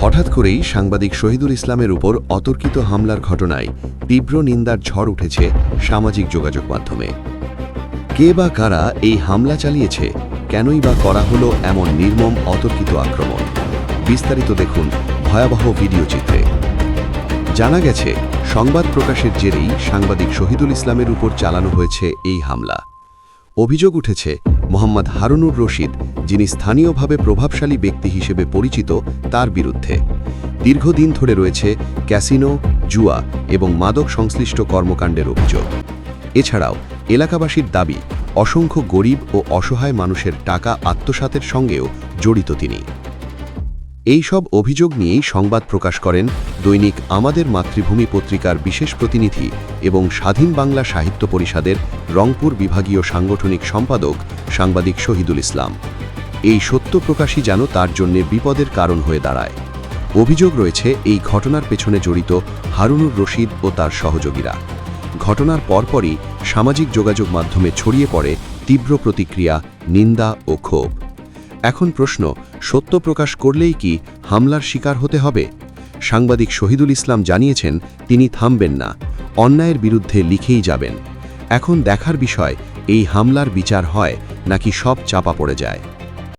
হঠাৎ করেই সাংবাদিক শহীদুল ইসলামের উপর অতর্কিত হামলার ঘটনায় তীব্র নিন্দার ঝড় উঠেছে সামাজিক যোগাযোগ মাধ্যমে। কে বা কারা এই হামলা চালিয়েছে, কেনই বা করা হলো এমন নির্মম অতর্কিত আক্রমণ? বিস্তারিত দেখুন ভয়াবহ ভিডিও চিত্রে। জানা গেছে, সংবাদ প্রকাশের জেরেই সাংবাদিক শহীদুল ইসলামের উপর চালানো হয়েছে এই হামলা। অভিযোগ উঠেছে মোহাম্মদ হারুনুর রশিদ, যিনি স্থানীয়ভাবে প্রভাবশালী ব্যক্তি হিসেবে পরিচিত, তার বিরুদ্ধে। দীর্ঘদিন ধরে রয়েছে ক্যাসিনো, জুয়া এবং মাদক সংশ্লিষ্ট কর্মকাণ্ডের অভিযোগ। এছাড়াও এলাকাবাসীর দাবি, অসংখ্য গরিব ও অসহায় মানুষের টাকা আত্মসাতের সঙ্গেও জড়িত তিনি। এই সব অভিযোগ নিয়েই সংবাদ প্রকাশ করেন দৈনিক আমাদের মাতৃভূমি পত্রিকার বিশেষ প্রতিনিধি এবং স্বাধীন বাংলা সাহিত্য পরিষদের রংপুর বিভাগীয় সাংগঠনিক সম্পাদক সাংবাদিক শহীদুল ইসলাম। এই সত্য প্রকাশই যেন তার জন্য বিপদের কারণ হয়ে দাঁড়ায়। অভিযোগ রয়েছে এই ঘটনার পেছনে জড়িত হারুনুর রশিদ ও তার সহযোগীরা। ঘটনার পরপরই সামাজিক যোগাযোগ মাধ্যমে ছড়িয়ে পড়ে তীব্র প্রতিক্রিয়া, নিন্দা ও ক্ষোভ। এখন প্রশ্ন, সত্য প্রকাশ করলেই কি হামলার শিকার হতে হবে? সাংবাদিক শহীদুল ইসলাম জানিয়েছেন, তিনি থামবেন না, অন্যায়ের বিরুদ্ধে লিখেই যাবেন। এখন দেখার বিষয়, এই হামলার বিচার হয় নাকি সব চাপা পড়ে যায়।